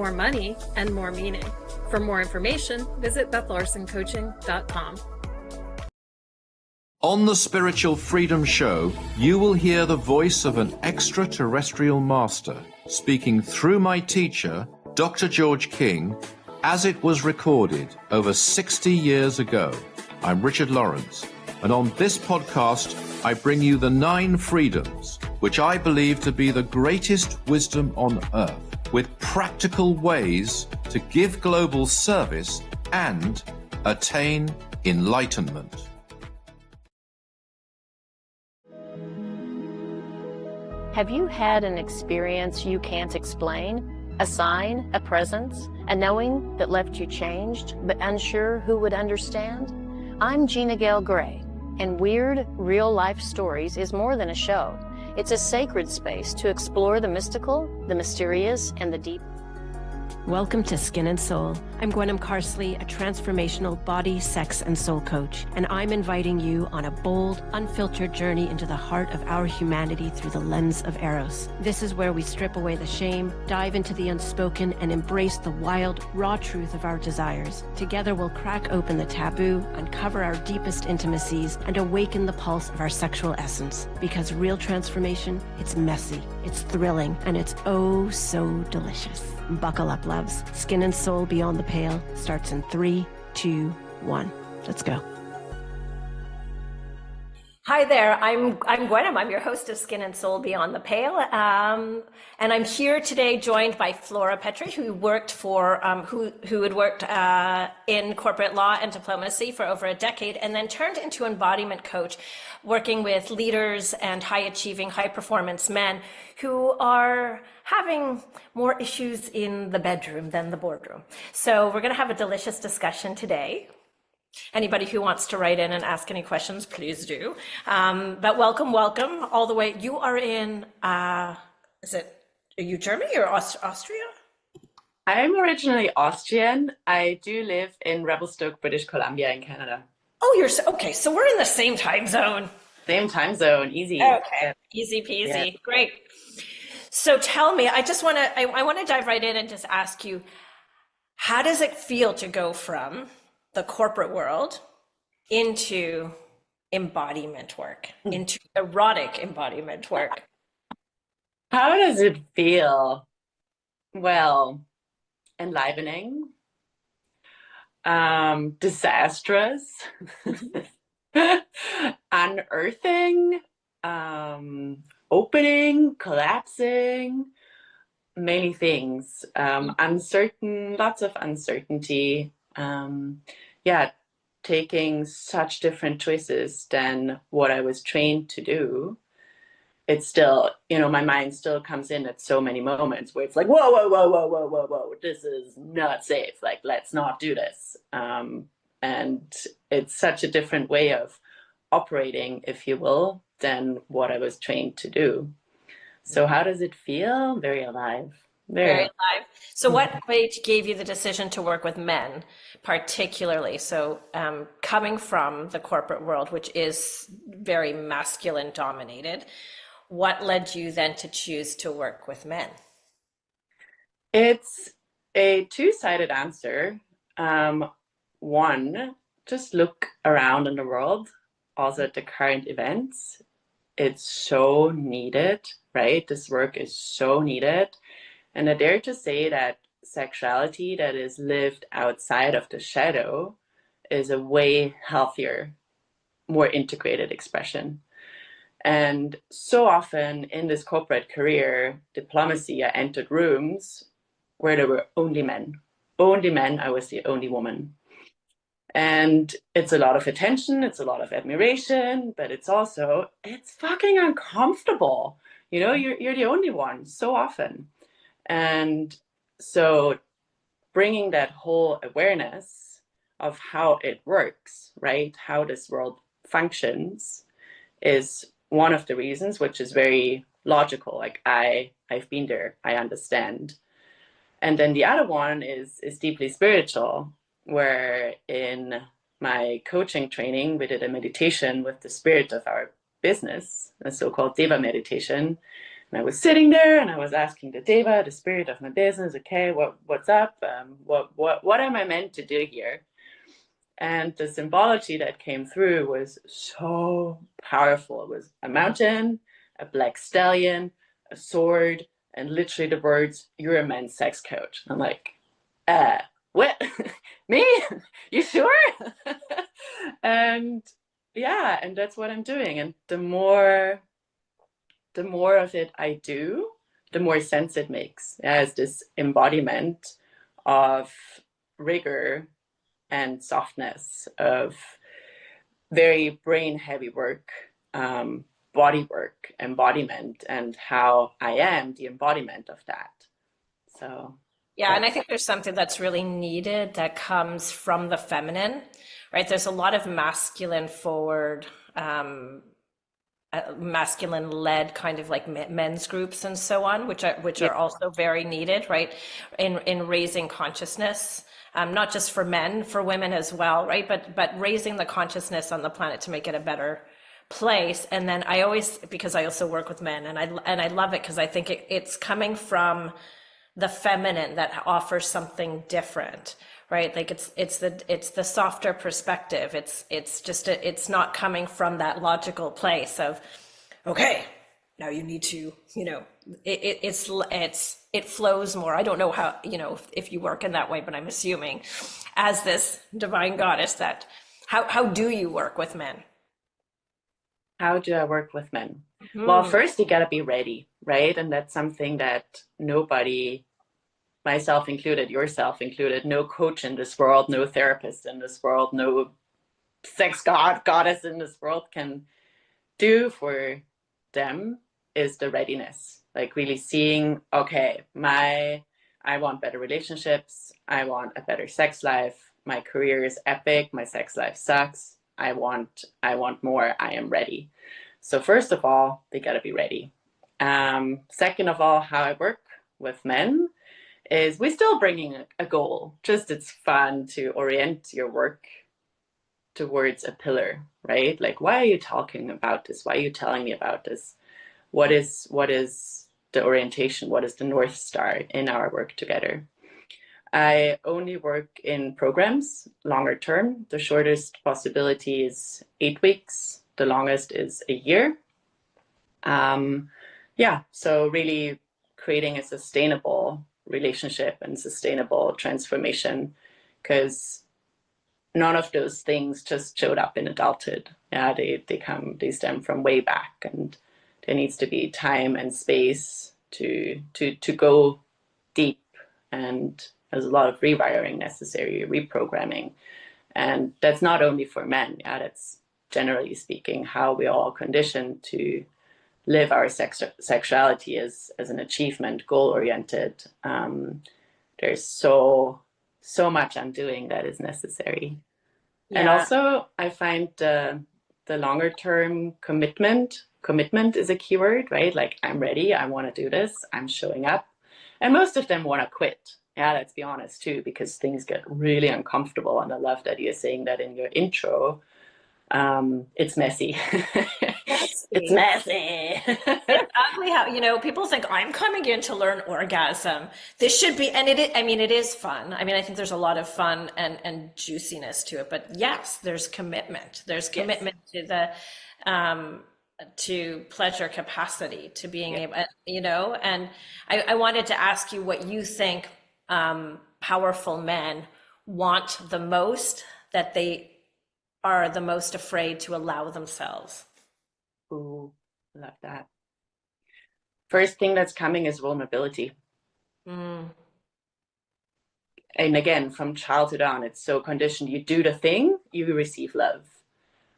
more money, and more meaning. For more information, visit BethLarsonCoaching.com. On the Spiritual Freedom Show, you will hear the voice of an extraterrestrial master speaking through my teacher, Dr. George King, as it was recorded over 60 years ago. I'm Richard Lawrence, and on this podcast, I bring you the 9 freedoms, which I believe to be the greatest wisdom on earth, with practical ways to give global service and attain enlightenment. Have you had an experience you can't explain? A sign, a presence, a knowing that left you changed, but unsure who would understand? I'm Gina Gale Gray, and Weird Real Life Stories is more than a show. It's a sacred space to explore the mystical, the mysterious, and the deep. Welcome to Skin and Soul. I'm Gwenham Carsley, a transformational body, sex, and soul coach, and I'm inviting you on a bold, unfiltered journey into the heart of our humanity through the lens of Eros. This is where we strip away the shame, dive into the unspoken, and embrace the wild, raw truth of our desires. Together, we'll crack open the taboo, uncover our deepest intimacies, and awaken the pulse of our sexual essence. Because real transformation, it's messy, it's thrilling, and it's oh so delicious. Buckle up, loves. Skin and Soul Beyond the Pale starts in 3, 2, 1. Let's go. Hi there, I'm Gwenham. I'm your host of Skin and Soul Beyond the Pale, and I'm here today joined by Flora Petrie, who worked for who had worked in corporate law and diplomacy for over a decade, and then turned into embodiment coach, working with leaders and high-achieving, high-performance men who are having more issues in the bedroom than the boardroom. So we're going to have a delicious discussion today. Anybody who wants to write in and ask any questions, please do. But welcome all the way. You are in, are you Germany or Austria? I'm originally Austrian. I do live in Revelstoke, British Columbia in Canada. Oh, okay. So we're in the same time zone. Same time zone, easy. Okay, easy peasy, yeah. Great. So tell me, I want to dive right in and just ask you, how does it feel to go from the corporate world into embodiment work, into erotic embodiment work? How does it feel? Well, enlivening, disastrous, unearthing, opening, collapsing, many things, uncertain, lots of uncertainty. Taking such different choices than what I was trained to do. It's still, my mind still comes in at so many moments where it's like, whoa, this is not safe. Like, let's not do this. And it's such a different way of operating, if you will, than what I was trained to do. So how does it feel? Very alive. Very alive. So what gave you the decision to work with men particularly? So coming from the corporate world, which is very masculine dominated, what led you then to choose to work with men? It's a two-sided answer. One, just look around in the world, also at the current events. It's so needed, right? This work is so needed. And I dare to say that sexuality that is lived outside of the shadow is a way healthier, more integrated expression. And so often in this corporate career, diplomacy, I entered rooms where there were only men. Only men, I was the only woman. And it's a lot of attention, it's a lot of admiration, but it's fucking uncomfortable. You're the only one so often. And so bringing that whole awareness of how it works, right? How this world functions is one of the reasons, which is very logical. Like I've been there, I understand. And then the other one is deeply spiritual, where in my coaching training, we did a meditation with the spirit of our business, a so-called Deva meditation, And I was sitting there and I was asking the Deva, the spirit of my business, okay, what's up? What am I meant to do here? And the symbology that came through was so powerful. It was a mountain, a black stallion, a sword, and literally the words, "You're a men's sex coach." I'm like, what? Me? You sure? And yeah, and that's what I'm doing. And the more of it I do, the more sense it makes as this embodiment of rigor and softness, of very brain heavy work, body work, embodiment, and how I am the embodiment of that. So Yeah, and I think there's something that's really needed that comes from the feminine, right? There's a lot of masculine forward, masculine led kind of like men's groups and so on, which are also very needed, right? In raising consciousness, not just for men, for women as well, right? But raising the consciousness on the planet to make it a better place. And then I always, because I also work with men, and I love it because I think it's coming from the feminine that offers something different, right? Like it's the softer perspective. It's not coming from that logical place of, okay, now you need to, it flows more. I don't know how, if you work in that way, but I'm assuming as this divine goddess that, how do you work with men? How do I work with men? Well, first you gotta be ready, right? And that's something that nobody, myself included, yourself included, no coach in this world, no therapist in this world, no sex goddess in this world can do for them, is the readiness. Like really seeing, okay, I want better relationships, I want a better sex life, my career is epic, my sex life sucks, I want more, I am ready. So first of all, they gotta be ready. Second of all, how I work with men is we're still bringing a goal. Just it's fun to orient your work towards a pillar, right? Like, why are you talking about this? Why are you telling me about this? What is the orientation? What is the North Star in our work together? I only work in programs, longer term. The shortest possibility is 8 weeks. The longest is a year. So really creating a sustainable relationship and sustainable transformation, because none of those things just showed up in adulthood. Yeah, they stem from way back, and there needs to be time and space to go deep, and there's a lot of rewiring necessary, reprogramming. And that's not only for men, yeah, that's generally speaking how we all conditioned to live our sexuality as an achievement, goal-oriented. There's so much undoing that is necessary. Yeah. And also I find the longer term commitment is a keyword, right? Like, I'm ready, I want to do this, I'm showing up. And most of them want to quit. Yeah, let's be honest too, because things get really uncomfortable. And I love that you're saying that in your intro. It's messy. It's messy. It's ugly how, people think I'm coming in to learn orgasm. This should be, and it is fun. I mean, I think there's a lot of fun and juiciness to it, but yes, there's commitment. There's commitment to the, to pleasure capacity, to being able, and I wanted to ask you what you think, powerful men want the most, that they are the most afraid to allow themselves. Ooh, love that. First thing that's coming is vulnerability. And again, from childhood on, it's so conditioned. You do the thing, you receive love.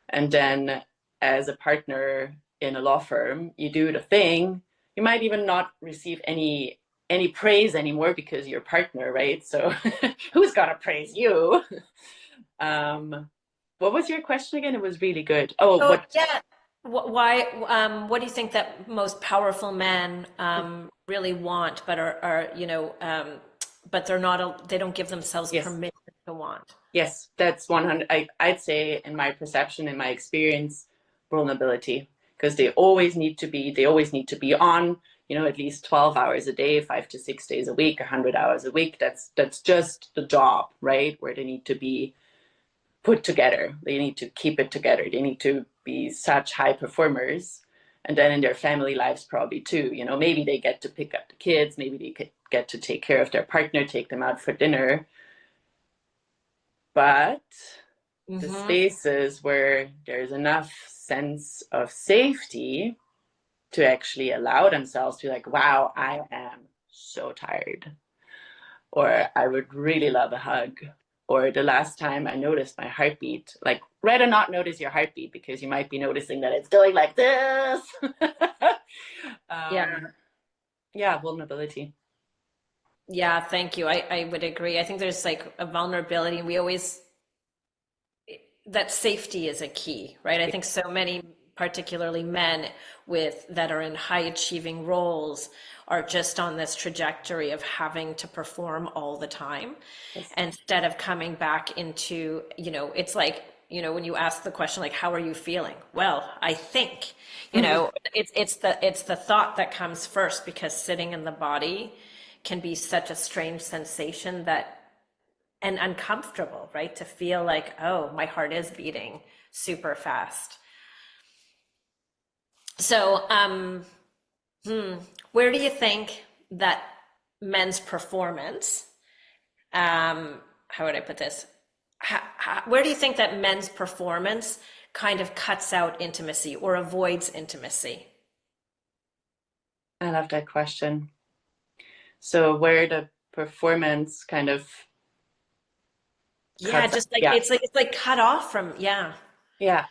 And then as a partner in a law firm, you do the thing, you might even not receive any praise anymore because you're a partner, right? So who's gonna praise you? What was your question again? It was really good. Why? What do you think that most powerful men really want, but but they're not? They don't give themselves permission to want. Yes, that's 100. I'd say, in my perception, in my experience, vulnerability, because they always need to be on. at least 12 hours a day, 5 to 6 days a week, 100 hours a week. That's just the job, right? Where they need to be put together. They need to keep it together. They need to be such high performers. And then in their family lives probably too, maybe they get to pick up the kids, maybe they get to take care of their partner, take them out for dinner. But the spaces where there's enough sense of safety to actually allow themselves to be like, wow, I am so tired. Or I would really love a hug. Or the last time I noticed my heartbeat, like rather not notice your heartbeat because you might be noticing that it's going like this. Yeah, vulnerability. Yeah, thank you. I would agree. I think there's like a vulnerability. That safety is a key, right? I think so many, particularly men that are in high achieving roles, are just on this trajectory of having to perform all the time, instead of coming back into, it's like, when you ask the question, like, how are you feeling? Well, I think, it's the thought that comes first, because sitting in the body can be such a strange sensation and uncomfortable, right? To feel like, oh, my heart is beating super fast. So, where do you think that men's performance, how would I put this? Where do you think that men's performance kind of cuts out intimacy or avoids intimacy? I love that question. So where the performance kind of Yeah, just like it's like cut off from, yeah. Yeah.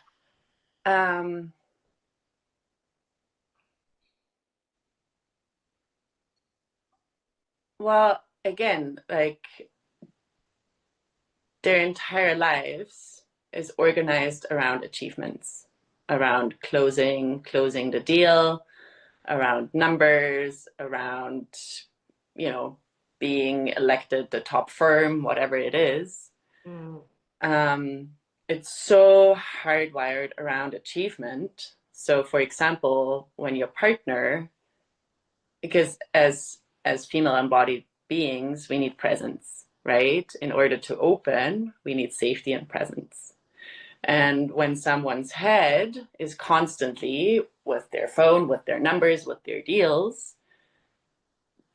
Well, again, like their entire lives is organized around achievements, around closing the deal, around numbers, around, being elected the top firm, whatever it is. It's so hardwired around achievement. So for example, when your partner, because as female embodied beings, we need presence, right? In order to open, we need safety and presence. And when someone's head is constantly with their phone, with their numbers, with their deals,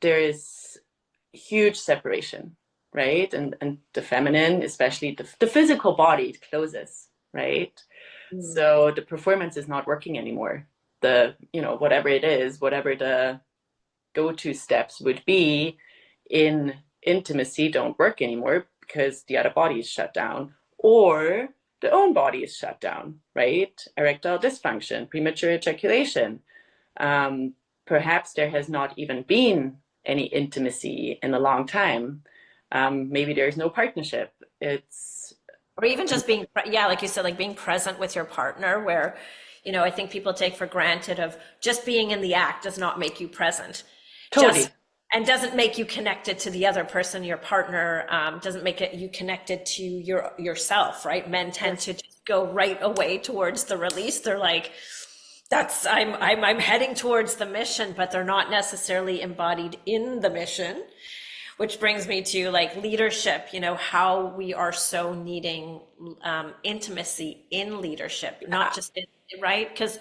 there is huge separation, right? And the feminine, especially the physical body, closes, right? So the performance is not working anymore. Whatever it is, whatever the go-to steps would be in intimacy don't work anymore because the other body is shut down, or the own body is shut down, right? Erectile dysfunction, premature ejaculation. Perhaps there has not even been any intimacy in a long time. Maybe there's no partnership. Or even just being, yeah, like you said, like being present with your partner, where, I think people take for granted of just being in the act does not make you present. Totally. And doesn't make you connected to the other person, your partner, doesn't make you connected to yourself, right? Men tend to just go right away towards the release. They're like, I'm heading towards the mission, but they're not necessarily embodied in the mission. Which brings me to like leadership, how we are so needing intimacy in leadership, not just right? Because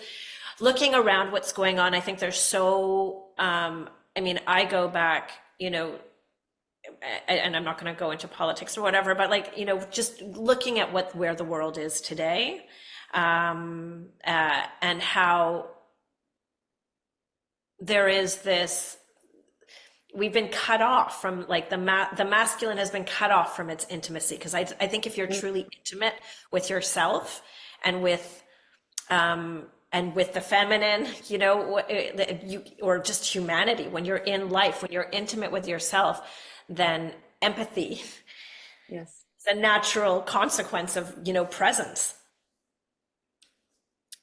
looking around what's going on, I think there's so, I go back, and I'm not going to go into politics or whatever, but like, just looking at where the world is today, and how there is this, we've been cut off from like the masculine has been cut off from its intimacy. Because I think if you're truly intimate with yourself and with the feminine, or just humanity, when you're in life, when you're intimate with yourself, then empathy is a natural consequence of, presence.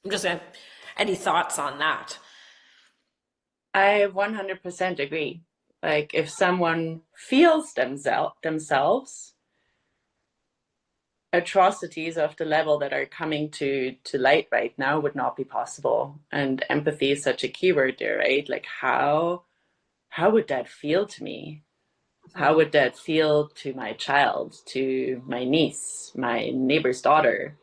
I'm just gonna, any thoughts on that? I 100% agree. Like if someone feels themselves, atrocities of the level that are coming to light right now would not be possible. And empathy is such a key word there, right? Like how would that feel to me? How would that feel to my child, to my niece, my neighbor's daughter?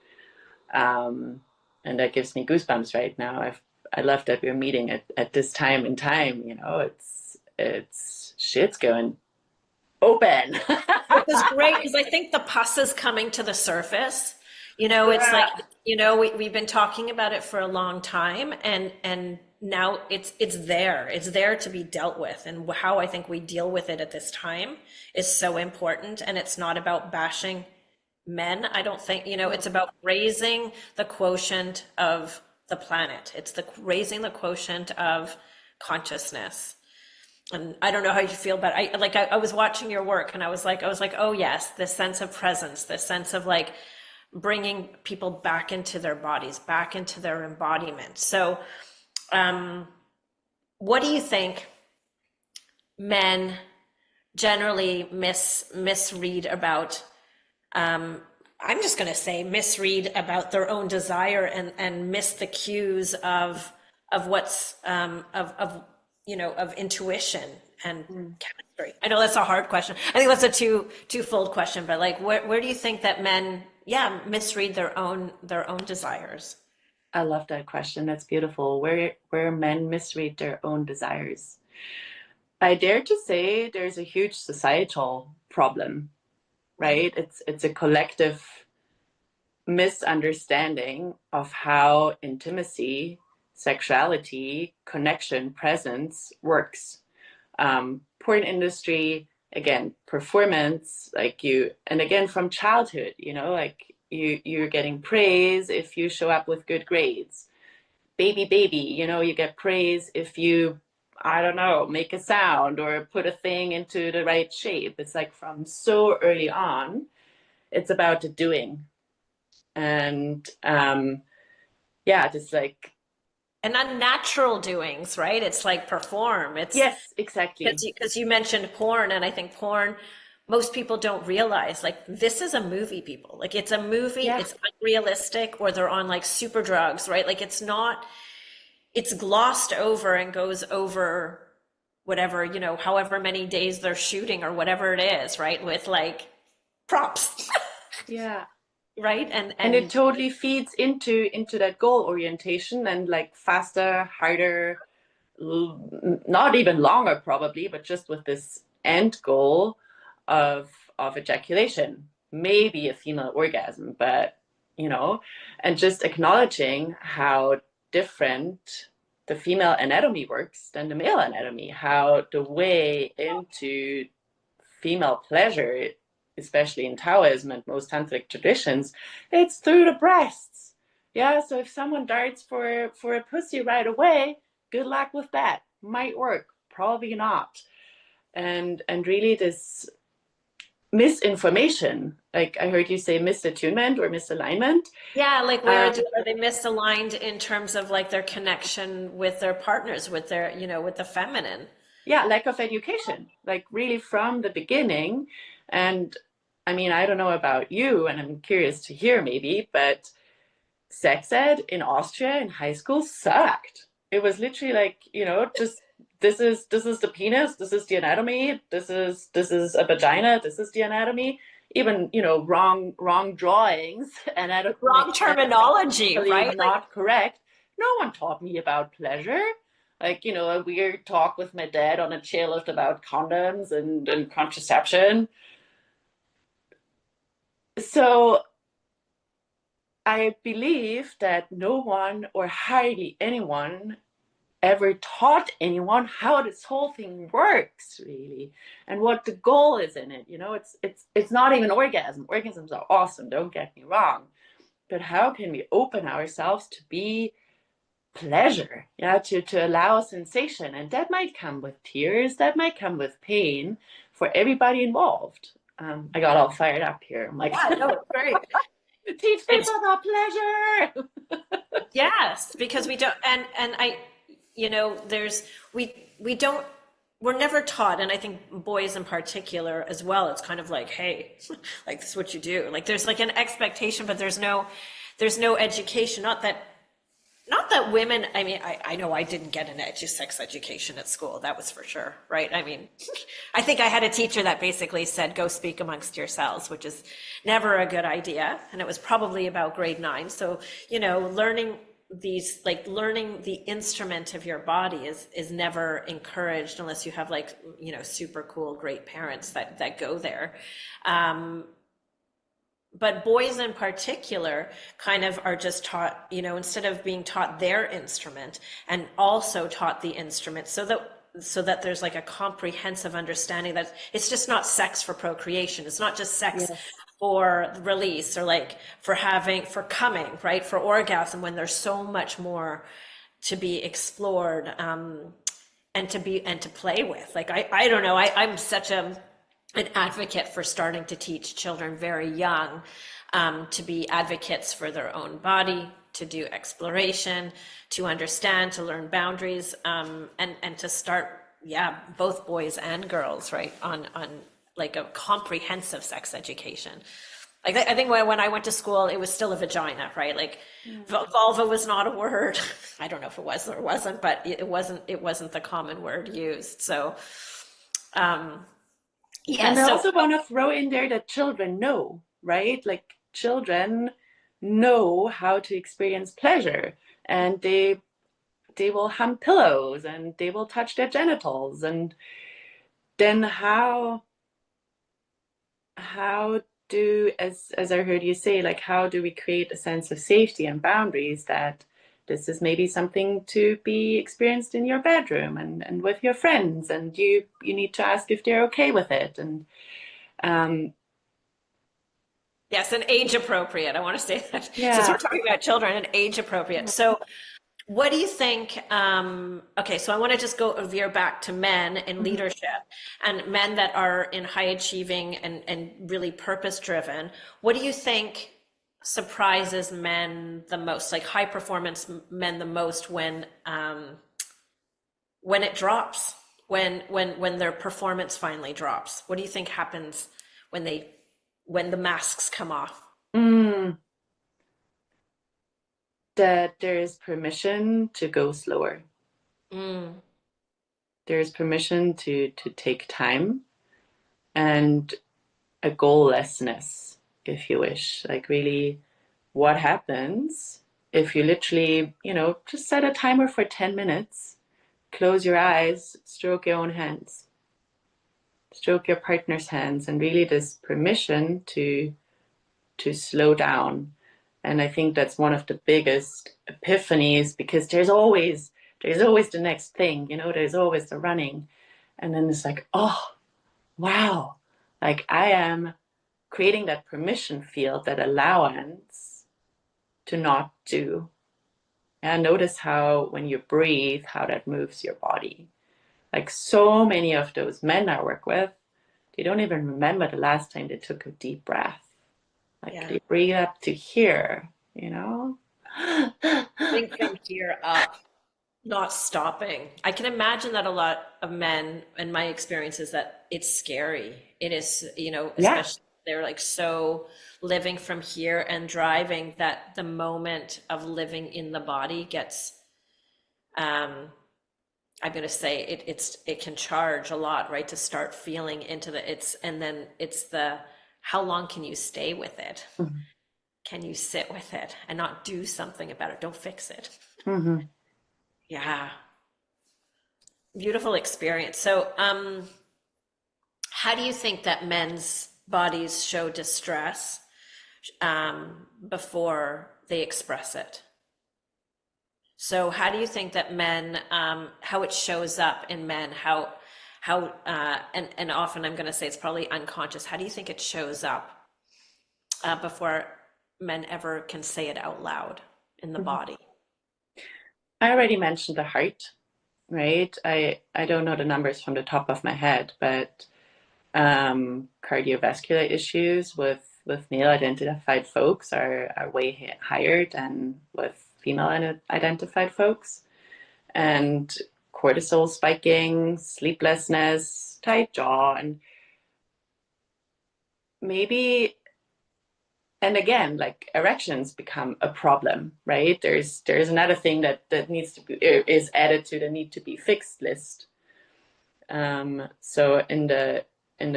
And that gives me goosebumps right now. I love that we're meeting at this time in time. You know, it's shit's going open. Which is great because I think the pus is coming to the surface. You know, it's like, you know, we've been talking about it for a long time, and now it's there. It's there to be dealt with. And how I think we deal with it at this time is so important. And it's not about bashing men. I don't think, you know, it's about raising the quotient of the planet. It's the raising the quotient of consciousness. And I don't know how you feel, but I was watching your work and I was like, oh yes, this sense of presence, this sense of like bringing people back into their bodies, back into their embodiment. So, what do you think men generally misread about, I'm just going to say misread about their own desire and miss the cues of what's, you know, of intuition and chemistry? I know that's a hard question. I think that's a twofold question, but like, where do you think that men, misread their own desires? I love that question. That's beautiful. Where men misread their own desires. I dare to say there's a huge societal problem, right? It's a collective misunderstanding of how intimacy, sexuality, connection, presence works. Porn industry, again, performance, like and again, from childhood, you know, like you're getting praise if you show up with good grades. Baby, you know, you get praise if you, I don't know, make a sound or put a thing into the right shape. It's like from so early on, it's about the doing. And just like, And unnatural doings, right? It's like perform. It's yes, exactly. because you mentioned porn, and I think porn, most people don't realize like this is a movie, people. Like it's a movie, it's unrealistic, or they're on like super drugs, right? Like it's not, it's glossed over and goes over whatever, you know, however many days they're shooting or whatever it is, right? With like props. Yeah. Right. And it totally feeds into that goal orientation and like faster, harder, not even longer probably, but just with this end goal of ejaculation, maybe a female orgasm, but you know, and just acknowledging how different the female anatomy works than the male anatomy, how the way into female pleasure, especially in Taoism and most tantric traditions, it's through the breasts. Yeah, so if someone darts for a pussy right away, good luck with that. Might work, probably not. And really this misinformation, like I heard you say misattunement or misalignment. Yeah, like where are they misaligned in terms of like their connection with their partners, with their, you know, with the feminine? Yeah, lack of education, like really from the beginning. And I mean, I don't know about you, and I'm curious to hear maybe, but sex ed in Austria in high school sucked. It was literally like, you know, just this is the penis, this is the anatomy, this is a vagina, this is the anatomy. Even, you know, wrong drawings and Wrong terminology, right? Not correct. No one taught me about pleasure. Like, you know, a weird talk with my dad on a chairlift about condoms and contraception. So I believe that no one or hardly anyone ever taught anyone how this whole thing works, really, and what the goal is in it. You know, it's not even orgasm. Orgasms are awesome, don't get me wrong, but how can we open ourselves to be pleasure, to allow sensation? And that might come with tears, that might come with pain for everybody involved. I got all fired up here. I'm like, yeah, no, it's great. Teach people about pleasure. Yes, because we don't, and I, you know, we don't we're never taught, and I think boys in particular as well, it's kind of like, hey, like this is what you do. Like there's like an expectation, but there's no education. Not that women, I mean, I know I didn't get an sex education at school, that was for sure, right? I mean, I think I had a teacher that basically said, go speak amongst yourselves, which is never a good idea. And it was probably about grade 9. So, you know, learning the instrument of your body is never encouraged unless you have like, you know, super cool, great parents that go there. But boys in particular kind of are just taught, you know, instead of being taught their instrument and also taught the instrument so that there's like a comprehensive understanding that it's just not sex for procreation. It's not just sex for release or like for coming, right? For orgasm, when there's so much more to be explored, and to play with. Like, I don't know, I'm such an advocate for starting to teach children very young, to be advocates for their own body, to do exploration, to understand, to learn boundaries, and to start, both boys and girls, right, on like a comprehensive sex education. Like I think when I went to school, it was still a vagina, right? Like vulva was not a word. I don't know if it was or wasn't, but it wasn't the common word used. So, and I also want to throw in there that children know, right? Like children know how to experience pleasure, and they will hum pillows and they will touch their genitals. And then how do, as I heard you say, like how do we create a sense of safety and boundaries that this is maybe something to be experienced in your bedroom and with your friends, and you need to ask if they're okay with it. And yes, and age appropriate. I want to say that. Yeah. Since we're talking about children and age appropriate. So what do you think? Okay, so I want to just veer back to men in leadership and men that are in high achieving and really purpose driven. What do you think surprises men the most, like high performance men the most, when it drops, when their performance finally drops? What do you think happens when the masks come off? That there is permission to go slower. There is permission to take time, and a goallessness, if you wish. Like really, what happens if you literally, just set a timer for 10 minutes, close your eyes, stroke your own hands, stroke your partner's hands, and really this permission to slow down. And I think that's one of the biggest epiphanies, because there's always the next thing, there's always the running. And then it's like, oh, wow, like I am creating that permission field, that allowance to not do. And notice how when you breathe, how that moves your body. Like so many of those men I work with, they don't even remember the last time they took a deep breath. Like they breathe up to here, Think from here up, not stopping. I can imagine that a lot of men, and my experience is that it's scary. It is, especially they're like so living from here and driving, that the moment of living in the body gets, I'm going to say it can charge a lot, right? To start feeling into and then it's how long can you stay with it? Mm-hmm. Can you sit with it and not do something about it? Don't fix it. Mm-hmm. Yeah. Beautiful experience. So, how do you think that men's bodies show distress before they express it? So how do you think that men, how it shows up in men, and often I'm going to say it's probably unconscious. How do you think it shows up before men ever can say it out loud in the body? I already mentioned the heart, right? I don't know the numbers from the top of my head, but cardiovascular issues with male identified folks are way higher than with female identified folks. And cortisol spiking, sleeplessness, tight jaw, and maybe, and again, like erections become a problem, right? There's another thing that needs to be, is added to the need to be fixed list. So in the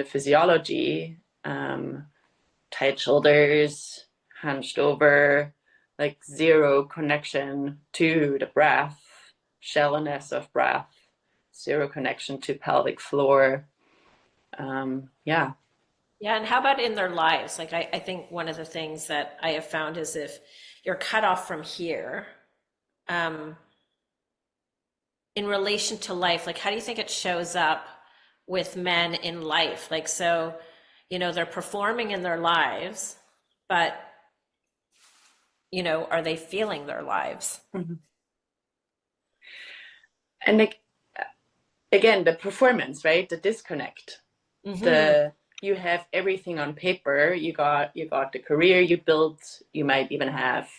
physiology, tight shoulders, hunched over, like zero connection to the breath, shallowness of breath, zero connection to pelvic floor. Yeah. Yeah, and how about in their lives? Like I think one of the things that I have found is if you're cut off from here, um, in relation to life, like how do you think it shows up with men in life? Like, so, they're performing in their lives, but, are they feeling their lives? Mm-hmm. And like, again, the performance, right? The disconnect. Mm-hmm. You have everything on paper. You got the career you built. You might even have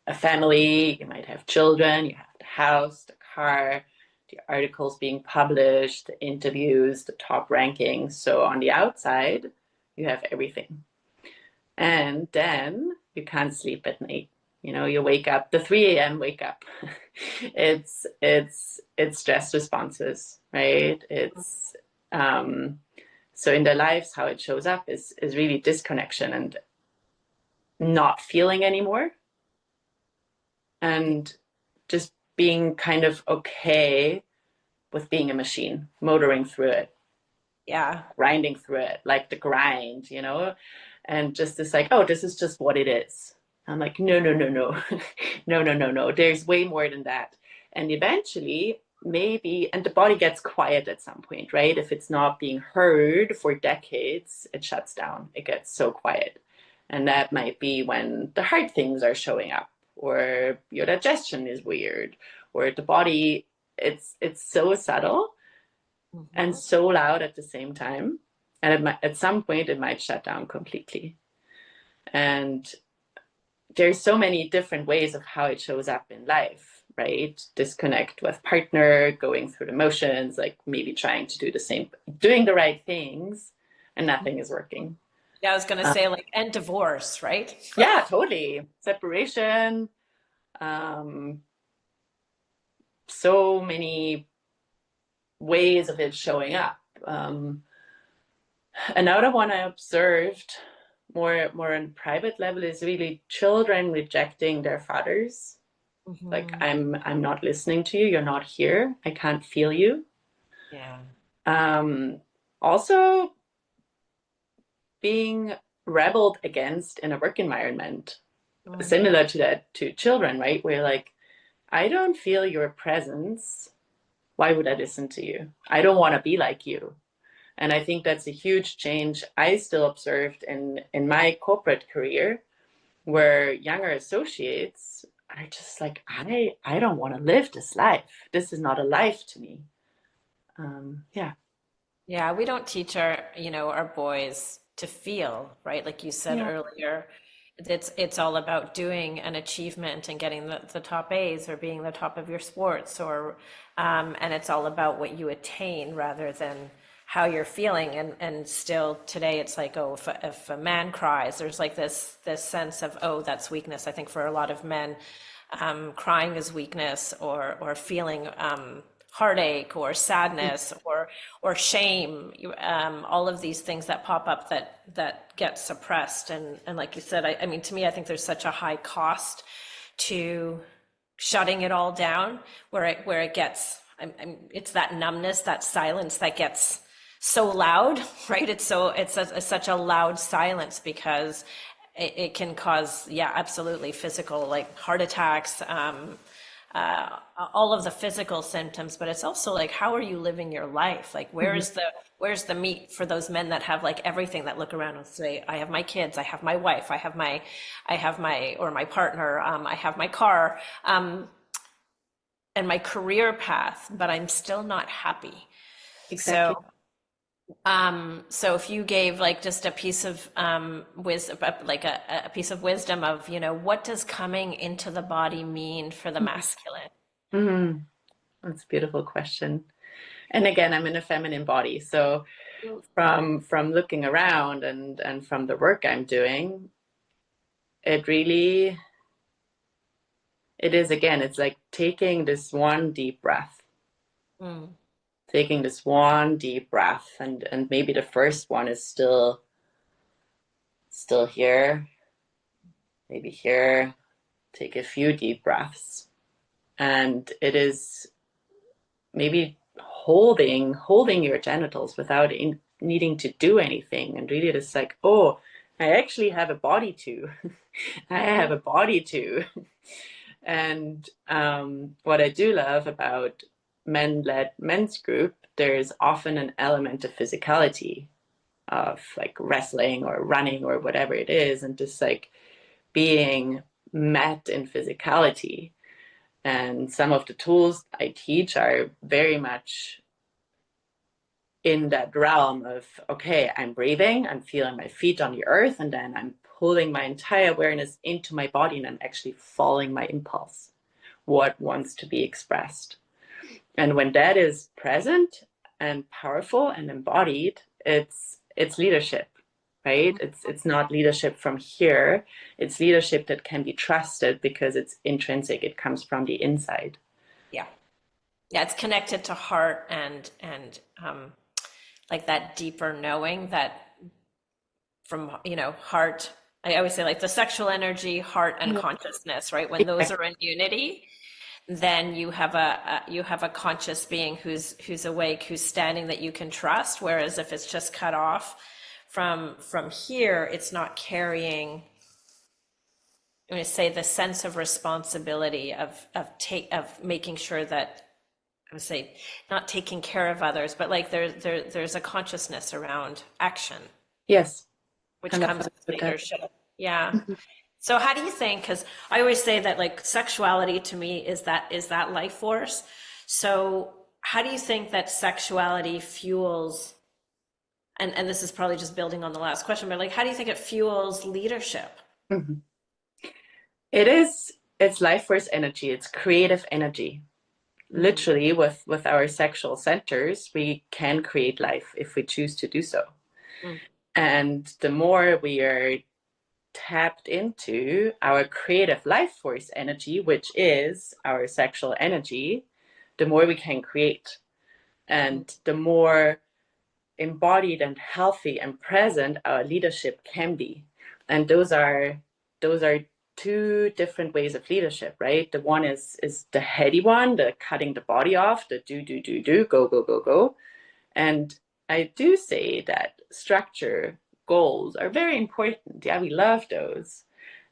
a family. You might have children. You have the house, the car, the articles being published, the interviews, the top rankings. So on the outside, you have everything. And then you can't sleep at night. You wake up, the 3 a.m. wake up. it's stress responses, right? It's so in their lives, how it shows up is really disconnection and not feeling anymore, and just being kind of okay with being a machine, motoring through it. Yeah. Grinding through it, like the grind, and just this like, oh, this is just what it is. I'm like, no, no. There's way more than that. And eventually, maybe, and the body gets quiet at some point, right? If it's not being heard for decades, it shuts down. It gets so quiet. And that might be when the hard things are showing up, or your digestion is weird, or the body, it's so subtle and so loud at the same time. And at some point, it might shut down completely. And there's so many different ways of how it shows up in life, right? Disconnect with partner, going through the motions, like maybe trying to do the same, doing the right things, and nothing is working. Yeah, I was going to say and divorce, right? Yeah, totally. Separation. So many ways of it showing up. Another one I observed more on private level is really children rejecting their fathers. Mm-hmm. Like, I'm not listening to you. You're not here. I can't feel you. Yeah. Also being rebelled against in a work environment, similar to that, to children, right? Where like, I don't feel your presence. Why would I listen to you? I don't want to be like you. And I think that's a huge change I still observed in my corporate career, where younger associates are just like, I don't want to live this life. This is not a life to me. Yeah. Yeah, we don't teach our boys to feel, right? Like you said earlier, it's all about doing an achievement and getting the top A's or being the top of your sports, or and it's all about what you attain rather than how you're feeling. And still today it's like, oh, if a man cries, there's like this sense of, oh, that's weakness. I think for a lot of men, crying is weakness, or feeling heartache or sadness or shame, all of these things that pop up that get suppressed. And like you said, I mean, to me, I think there's such a high cost to shutting it all down, where it gets, it's that numbness, that silence that gets so loud, right? It's such a loud silence, because it can cause, absolutely, physical, like heart attacks, all of the physical symptoms. But it's also like, how are you living your life? Like, where's the meat for those men that have like everything, that look around and say, I have my kids, I have my wife, I have my or my partner, I have my car, and my career path, but I'm still not happy. Exactly. So if you gave like just a piece of wisdom, like a piece of wisdom of, what does coming into the body mean for the masculine? Mm-hmm. That's a beautiful question. And again, I'm in a feminine body. So from looking around and from the work I'm doing, it really, it is, again, it's like taking this one deep breath. Taking this one deep breath, and maybe the first one is still here, maybe here. Take a few deep breaths, and it is maybe holding your genitals without needing to do anything, and really just like, oh, I actually have a body too. I have a body too. And what I do love about men-led men's group, there's often an element of physicality, of like wrestling or running or whatever it is, and just like being met in physicality. And some of the tools I teach are very much in that realm of, okay, I'm breathing, I'm feeling my feet on the earth, and then I'm pulling my entire awareness into my body, and I'm actually following my impulse, what wants to be expressed. And when that is present and powerful and embodied, it's leadership, right? It's not leadership from here. It's leadership that can be trusted because it's intrinsic. It comes from the inside. Yeah. Yeah, it's connected to heart and like that deeper knowing that from, heart, I always say like the sexual energy, heart and consciousness, right? When those are in unity, then you have a conscious being who's awake, who's standing, that you can trust. Whereas if it's just cut off from here, it's not carrying, I'm going to say, the sense of responsibility of making sure that, I would say, not taking care of others, but like there's a consciousness around action. Yes. Which comes with leadership. Yeah. So how do you think, because I always say that like sexuality to me is that life force. So how do you think that sexuality fuels, and this is probably just building on the last question, but like, how do you think it fuels leadership? Mm-hmm. It's life force energy. It's creative energy. Literally with our sexual centers, we can create life if we choose to do so. And the more we are tapped into our creative life force energy, which is our sexual energy, the more we can create. And the more embodied and healthy and present our leadership can be. And those are two different ways of leadership, right? The one is the heady one, the cutting the body off, the do, go. And I do say that structure, goals are very important. Yeah, we love those.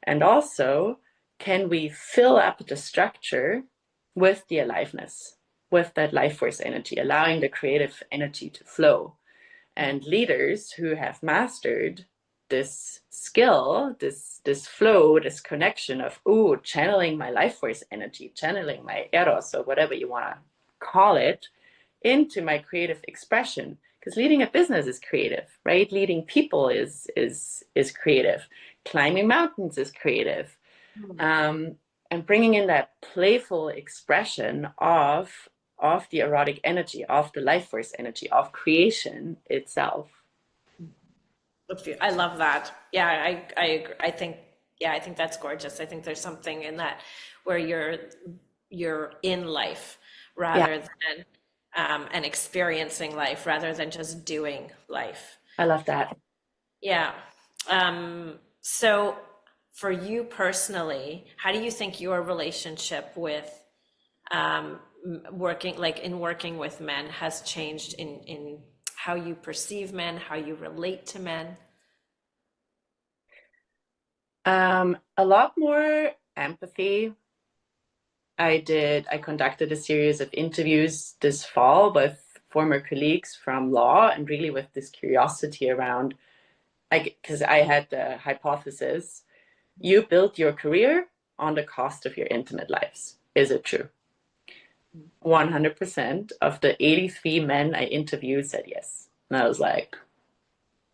And also, can we fill up the structure with the aliveness, with that life force energy, allowing the creative energy to flow? And leaders who have mastered this skill, this flow, this connection of, channeling my life force energy, channeling my eros, or whatever you want to call it, into my creative expression. Because leading a business is creative, right? Leading people is creative. Climbing mountains is creative. And bringing in that playful expression of the erotic energy, of the life force energy, of creation itself. I love that. Yeah, I think, I think that's gorgeous. I think there's something in that where you're in life rather than and experiencing life rather than just doing life. I love that. Yeah. So for you personally, how do you think your relationship with working with men has changed in how you perceive men, how you relate to men? A lot more empathy. I conducted a series of interviews this fall with former colleagues from law, and really with this curiosity around, because I had the hypothesis, you built your career on the cost of your intimate lives. Is it true? 100% of the 83 men I interviewed said yes. And I was like,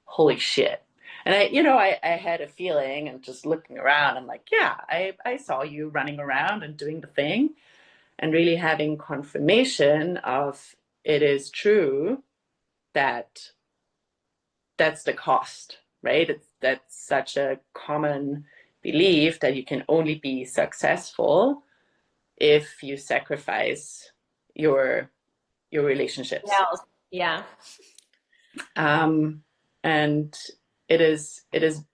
holy shit. And I had a feeling, and just looking around, I'm like, yeah, I saw you running around and doing the thing. and really having confirmation of it is true that that's the cost, right? That's such a common belief that you can only be successful if you sacrifice your relationships. Yeah. And it is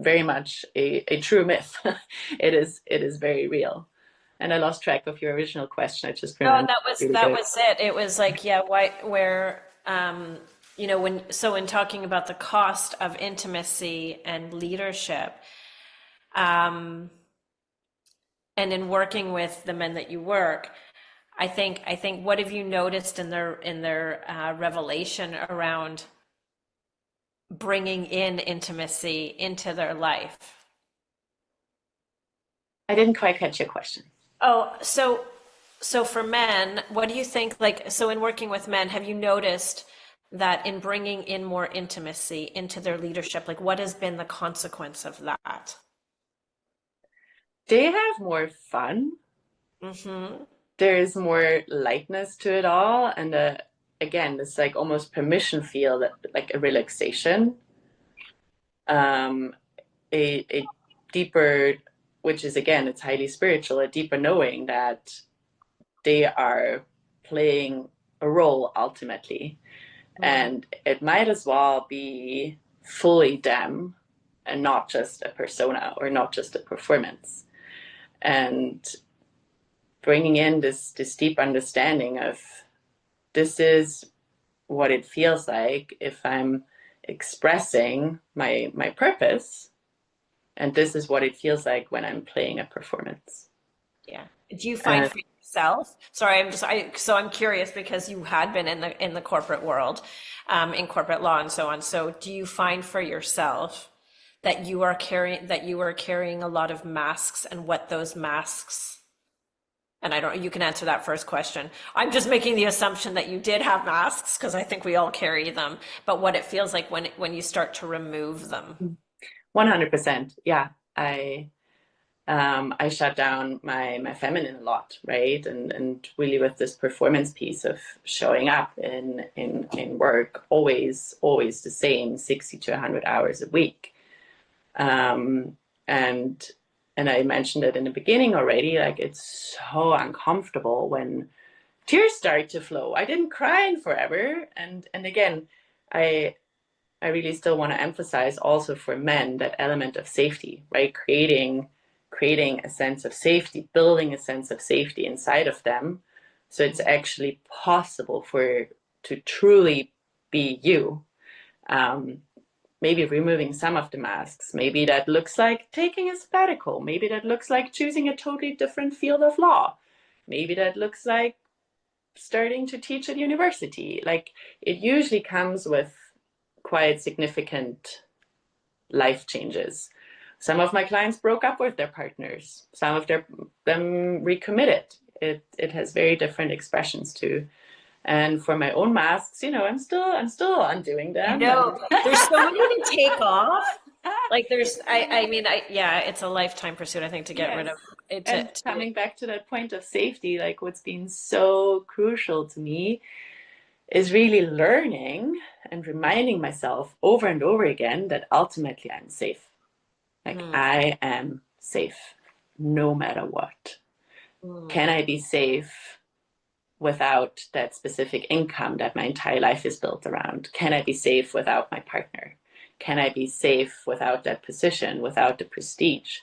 very much a true myth. It is very real. And I lost track of your original question. I just No, remember. that was it. It was like, yeah, why, where, you know, in talking about the cost of intimacy and leadership, and in working with the men that you work, I think what have you noticed in their revelation around bringing in intimacy into their life? I didn't quite catch your question. Oh, so for men, what do you think, like, so in working with men, have you noticed that in bringing in more intimacy into their leadership, like what has been the consequence of that? They have more fun. Mm-hmm. There's more lightness to it all. And again, it's like almost permission feel, that like a relaxation. A deeper, which is again, it's highly spiritual, a deeper knowing that they are playing a role ultimately. And it might as well be fully them and not just a persona or not just a performance. And bringing in this deep understanding of this is what it feels like if I'm expressing my purpose, and this is what it feels like when I'm playing a performance. Yeah. Do you find for yourself, sorry, so I'm curious because you had been in the corporate world, in corporate law and so on. So do you find for yourself that you are carrying a lot of masks, and what those masks, and you can answer that first question. I'm just making the assumption that you did have masks because I think we all carry them, but what it feels like when you start to remove them. 100%. Yeah. I shut down my feminine a lot, right? And really with this performance piece of showing up in work, always the same, 60 to 100 hours a week. And I mentioned it in the beginning already, like it's so uncomfortable when tears start to flow. I didn't cry in forever. And again, I really still want to emphasize also for men that element of safety, right? Creating a sense of safety, building a sense of safety inside of them. So it's actually possible to truly be you. Maybe removing some of the masks. Maybe that looks like taking a sabbatical. Maybe that looks like choosing a totally different field of law. Maybe that looks like starting to teach at university. Like it usually comes with quite significant life changes. Some of my clients broke up with their partners. Some of them recommitted. It has very different expressions too. And for my own masks, I'm still undoing them. There's so many to take off. Like yeah, it's a lifetime pursuit, I think, to get rid of it. And coming back to that point of safety, like what's been so crucial to me is really learning and reminding myself over and over again that ultimately I'm safe. Like I am safe no matter what. Can I be safe without that specific income that my entire life is built around? Can I be safe without my partner? Can I be safe without that position, without the prestige?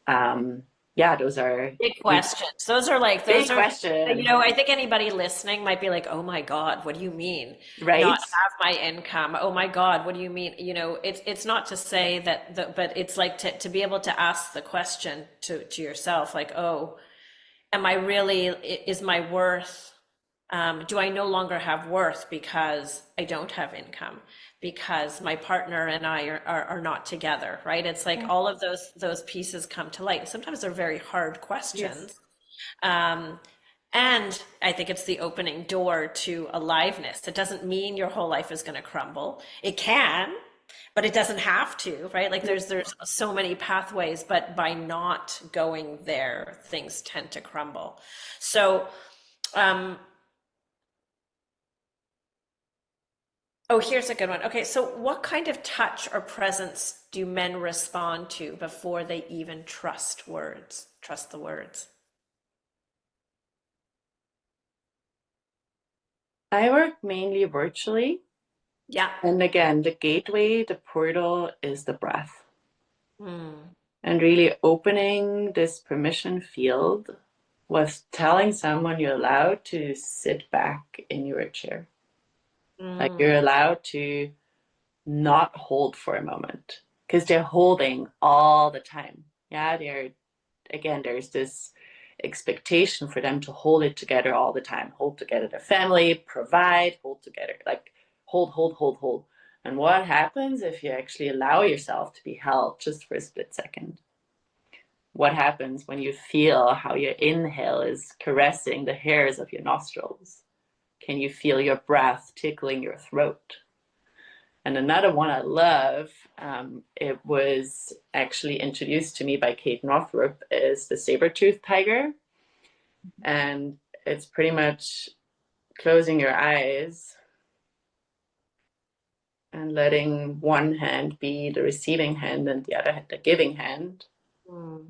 Yeah, those are big questions. Those are big questions. I think anybody listening might be like, oh my God, what do you mean? Right. Not have my income. Oh my God, what do you mean? It's not to say that, but it's like to be able to ask the question to yourself, like, oh, is my worth, do I no longer have worth because I don't have income, because my partner and I are not together, right? It's like all of those pieces come to light. Sometimes they're very hard questions. Yes. And I think it's the opening door to aliveness. It doesn't mean your whole life is going to crumble. It can, but it doesn't have to, right? Like there's so many pathways, but by not going there, things tend to crumble. So Um, oh, here's a good one. Okay, so what kind of touch or presence do men respond to before they even trust the words? I work mainly virtually. Yeah. And again, the gateway, the portal is the breath. Mm. And really opening this permission field was telling someone you're allowed to sit back in your chair. Like Mm. you're allowed to not hold for a moment because they're holding all the time. Yeah, there's this expectation for them to hold it together all the time, hold together their family, provide, hold together, like hold, hold, hold, hold. And what happens if you actually allow yourself to be held just for a split second? What happens when you feel how your inhale is caressing the hairs of your nostrils? Can you feel your breath tickling your throat? And another one I love, it was actually introduced to me by Kate Northrup, is the saber-toothed tiger. And it's pretty much closing your eyes and letting one hand be the receiving hand and the other the giving hand. Mm.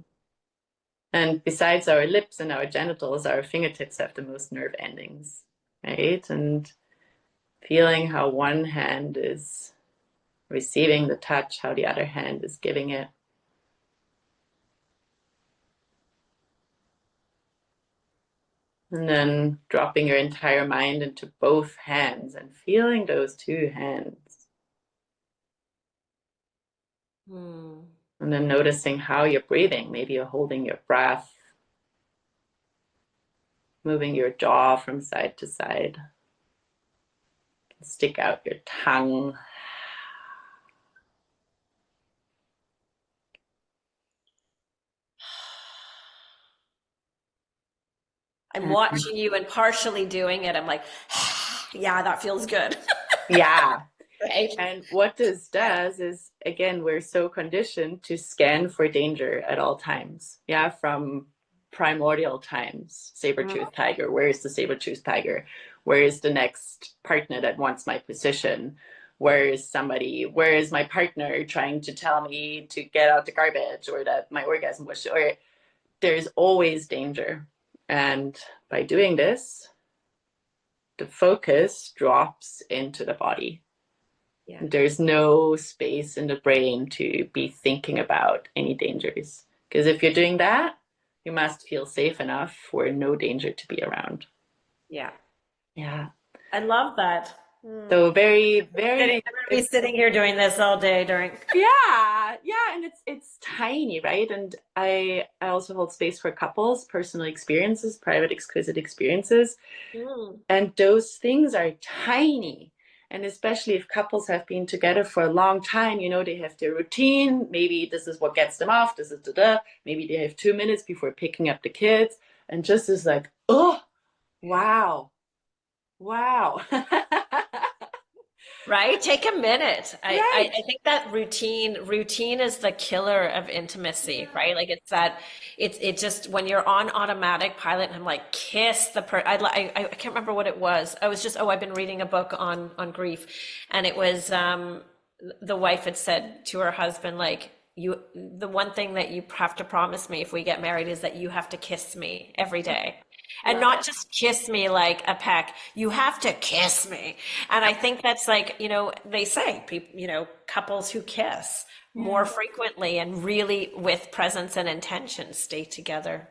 And besides our lips and our genitals, our fingertips have the most nerve endings, right? And feeling how one hand is receiving the touch, how the other hand is giving it. And then dropping your entire mind into both hands and feeling those two hands. Mm. And then noticing how you're breathing. Maybe you're holding your breath, moving your jaw from side to side. Stick out your tongue. I'm watching you and partially doing it. I'm like, yeah, that feels good. Yeah. Right? And what this does is, again, we're so conditioned to scan for danger at all times. Yeah, from primordial times, saber-toothed tiger. Where is the saber-toothed tiger? Where is the next partner that wants my position? Where is my partner trying to tell me to get out the garbage or that my orgasm was, or there's always danger. And by doing this, the focus drops into the body. Yeah. There's no space in the brain to be thinking about any dangers. Because if you're doing that, you must feel safe enough for no danger to be around. Yeah. Yeah. I love that. So very, I'm very, gonna be sitting here doing this all day during. yeah, and it's tiny, right? And I also hold space for couples, personal experiences, private exquisite experiences. Mm. And those things are tiny. And especially if couples have been together for a long time, they have their routine. Maybe this is what gets them off. This is da. Maybe they have 2 minutes before picking up the kids. And just is like, oh, wow. Wow. Right? Take a minute. Right. I think that routine is the killer of intimacy, right? Like it just when you're on automatic pilot and I'm like kiss the I can't remember what it was. I was just I've been reading a book on grief, and it was the wife had said to her husband like the one thing that you have to promise me if we get married is that you have to kiss me every day. And not just kiss me like a peck. You have to kiss me. And I think that's like, they say people, couples who kiss more frequently and really with presence and intention stay together.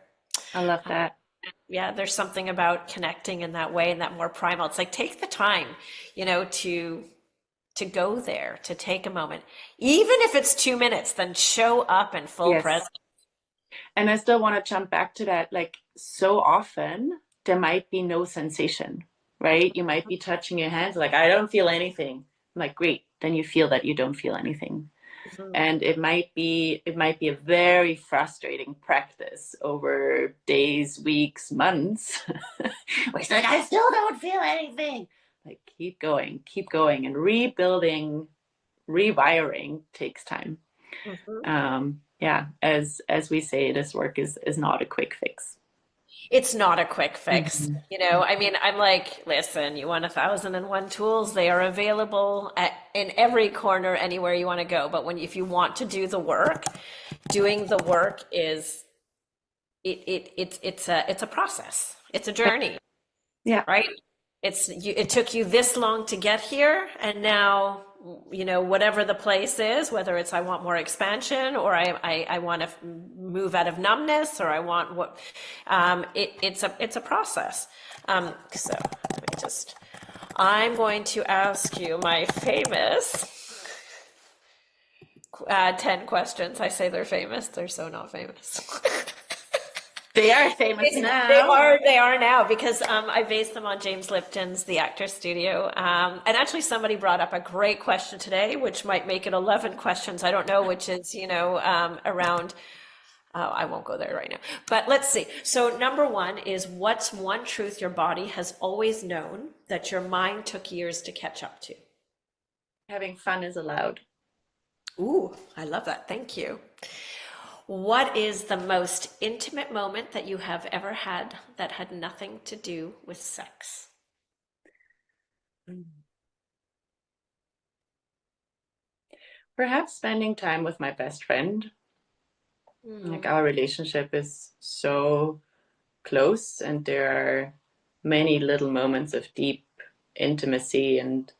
I love that. Yeah, there's something about connecting in that way and that more primal. It's like take the time, to go there, to take a moment. Even if it's 2 minutes, then show up in full Yes. presence. And I still want to jump back to that. Like, so often there might be no sensation, right? You might be touching your hands, like, I don't feel anything. I'm like, great. Then you feel that you don't feel anything. Mhm. And it might be a very frustrating practice over days, weeks, months. Where it's like, I still don't feel anything. Like, keep going. And rebuilding, rewiring takes time. Mhm. Yeah, as we say, this work is not a quick fix. It's not a quick fix. Mhm. You know, I mean, I'm like, listen, you want 1,001 tools? They are available in every corner, anywhere you want to go. But if you want to do the work, doing the work is it's a process. It's a journey, Yeah. right? It took you this long to get here, and now, whatever the place is, whether it's I want more expansion, or I want to move out of numbness, or I want what, it's a process. So let me I'm going to ask you my famous 10 questions. I say they're famous, they're so not famous. They are famous They now. are now, because I based them on James Lipton's The Actors Studio. And actually somebody brought up a great question today, which might make it 11 questions. I don't know, which is, around, I won't go there right now, but let's see. So number one is, what's one truth your body has always known that your mind took years to catch up to? Having fun is allowed. Ooh, I love that. Thank you. What is the most intimate moment that you have ever had that had nothing to do with sex? Perhaps spending time with my best friend. Like, our relationship is so close, and there are many little moments of deep intimacy, and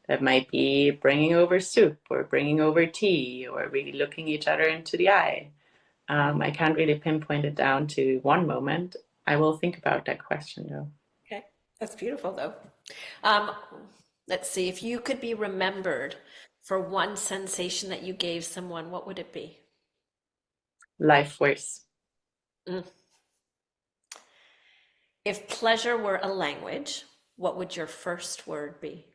that might be bringing over soup or bringing over tea or really looking each other into the eye. I can't really pinpoint it down to one moment. I will think about that question though. Okay, that's beautiful though. Um, let's see, if you could be remembered for one sensation that you gave someone, what would it be? Life force. Mm. If pleasure were a language, what would your first word be?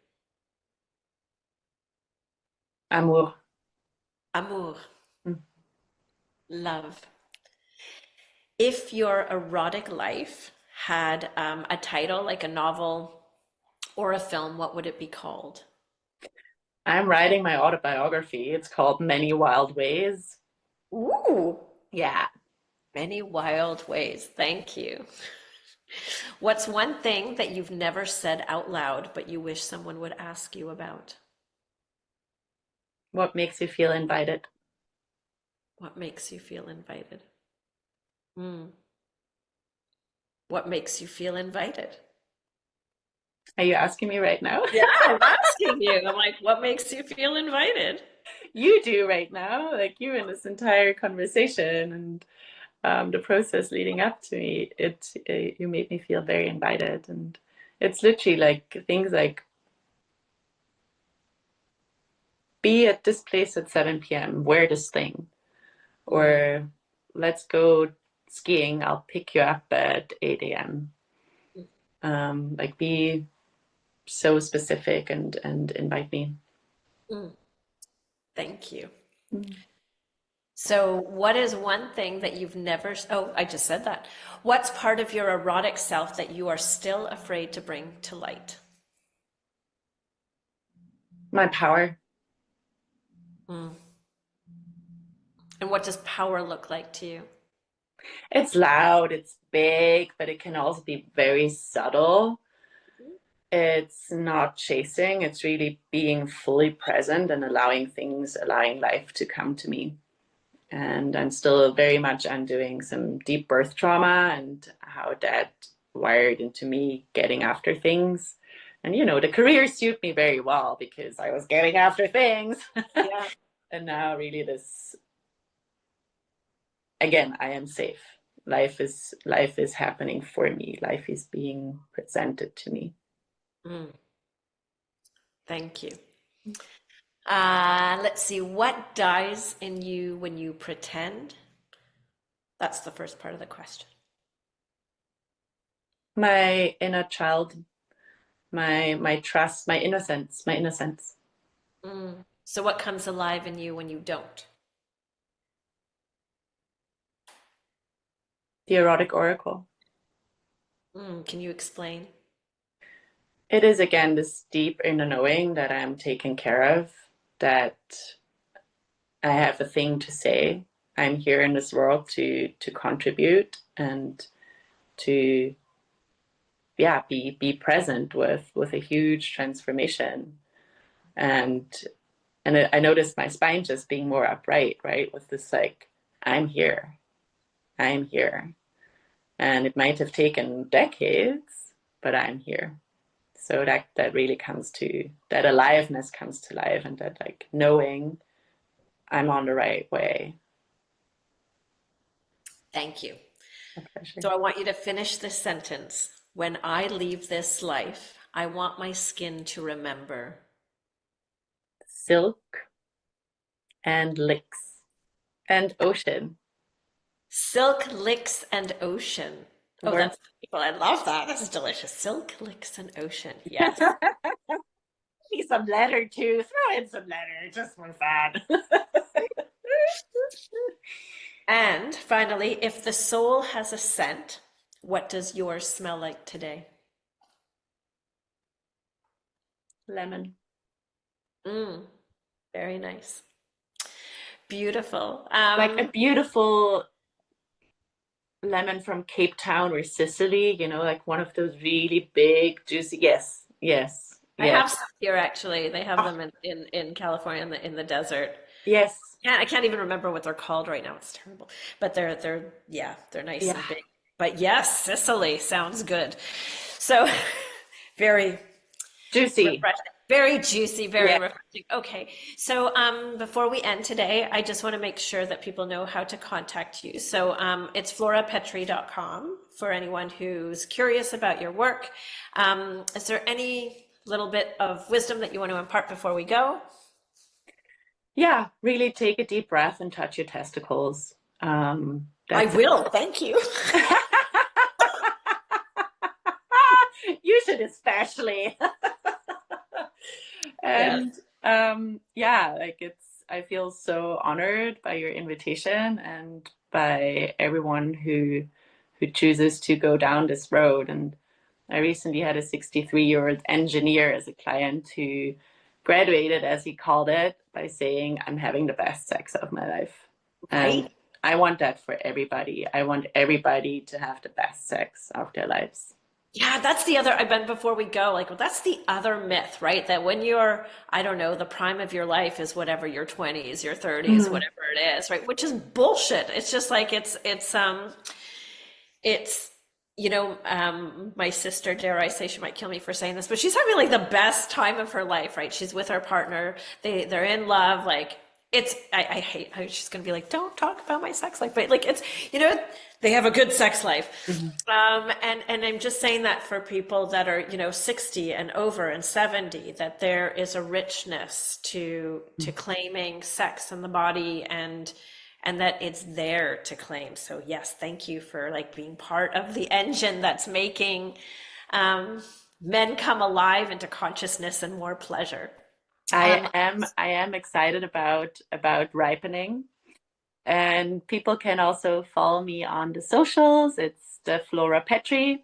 Amour. Amour, Mm. love. If your erotic life had a title, like a novel or a film, what would it be called? I'm writing my autobiography. It's called Many Wild Ways. Ooh, Yeah. many wild ways. Thank you. What's one thing that you've never said out loud, but you wish someone would ask you about? What makes you feel invited? What makes you feel invited? Hmm. What makes you feel invited? Are you asking me right now? Yeah, I'm asking you. I'm like, what makes you feel invited? You do right now. Like, you in this entire conversation and the process leading up to me, you made me feel very invited. And it's literally like things like, be at this place at 7 p.m., wear this thing, or let's go skiing, I'll pick you up at 8 a.m. Like, be so specific and invite me. Mm, thank you. Mm. So, what is one thing that you've never, oh, I just said that. What's part of your erotic self that you are still afraid to bring to light? My power. Mm. And what does power look like to you? It's loud, it's big, but it can also be very subtle. It's not chasing, it's really being fully present and allowing things, allowing life to come to me. And I'm still very much undoing some deep birth trauma and how that wired into me getting after things. And, the career suited me very well because I was getting after things. Yeah. And now, really, again, I am safe. Life is happening for me. Life is being presented to me. Mm, thank you. Let's see, what dies in you when you pretend? That's the first part of the question. My inner child, my trust, my innocence, my innocence. Mm. So, what comes alive in you when you don't? The erotic oracle. Can you explain? It is, again, this deep inner knowing that I'm taken care of, that I have a thing to say. I'm here in this world to contribute, and to be present with a huge transformation. And I noticed my spine just being more upright, right? With this like, I'm here. And it might have taken decades, but I'm here. So that really comes to, that aliveness comes to life, and that like knowing I'm on the right way. Thank you. My pleasure. So I want you to finish this sentence. When I leave this life, I want my skin to remember Silk and licks and ocean. silk, licks, and ocean. Oh, Or- that's beautiful. I love that. This is delicious. Silk, licks, and ocean. Yes. Need some letter too. Throw in some letter just for fun. And finally, if the soul has a scent, what does yours smell like today? Lemon. Very nice. Beautiful. Like a beautiful lemon from Cape Town or Sicily, you know, like one of those really big, juicy. Yes. I have some here actually. They have them in California in the desert. Yes. Yeah, I can't even remember what they're called right now. It's terrible. But they're nice and big. But yes, Sicily sounds good. So very Juicy. refreshing. Very juicy, very refreshing. Okay, so before we end today, I just want to make sure that people know how to contact you. So it's florapetri.com for anyone who's curious about your work. Is there any little bit of wisdom that you want to impart before we go? Yeah, really take a deep breath and touch your testicles. I will, thank you. You should especially. And I feel so honored by your invitation and by everyone who chooses to go down this road. And I recently had a 63-year-old engineer as a client who graduated, as he called it, by saying, I'm having the best sex of my life. Right. And I want that for everybody. I want everybody to have the best sex of their lives. Yeah, that's the other, before we go, like, well, that's the other myth, right? That when you're, I don't know, the prime of your life is whatever, your 20s, your 30s, whatever it is, right? Which is bullshit. It's just like, it's, you know, my sister, dare I say, she might kill me for saying this, but she's having like the best time of her life, right? She's with her partner. They're in love. Like I hate how she's going to be like, don't talk about my sex life, but like, it's, you know, they have a good sex life. And I'm just saying that for people that are, you know, 60 and over and 70, that there is a richness to claiming sex in the body and that it's there to claim. So yes, thank you for like being part of the engine that's making men come alive into consciousness and more pleasure. I am excited about ripening, and people can also follow me on the socials. It's the Flora Petri,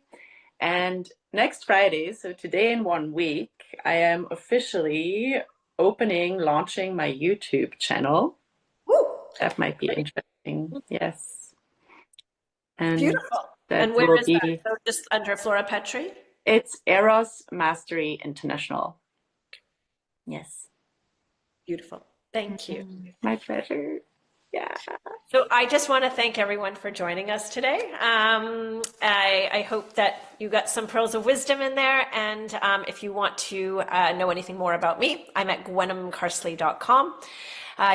and next Friday, so today in 1 week, I am officially launching my YouTube channel. That might be interesting. Yes. And beautiful. And where is that? So just under Flora Petri? It's Eros Mastery International. Yes. Beautiful. Thank you. My pleasure. Yeah. So I just want to thank everyone for joining us today. I hope that you got some pearls of wisdom in there. And if you want to know anything more about me, I'm at gwenomcarsley.com.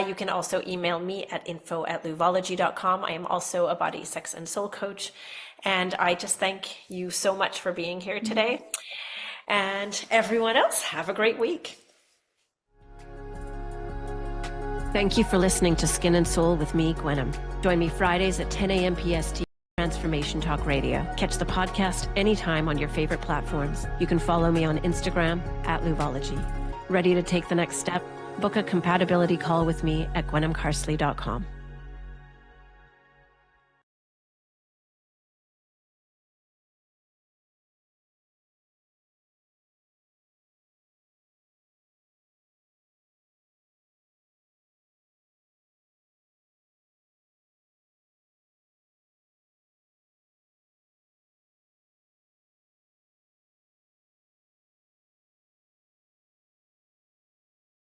You can also email me at info@luvology.com. I am also a body, sex, and soul coach. And I just thank you so much for being here today. And everyone else, have a great week. Thank you for listening to Skin and Soul with me, Gwenom. Join me Fridays at 10 a.m. PST, Transformation Talk Radio. Catch the podcast anytime on your favorite platforms. You can follow me on Instagram at Luvology. Ready to take the next step? Book a compatibility call with me at gwenomcarsley.com.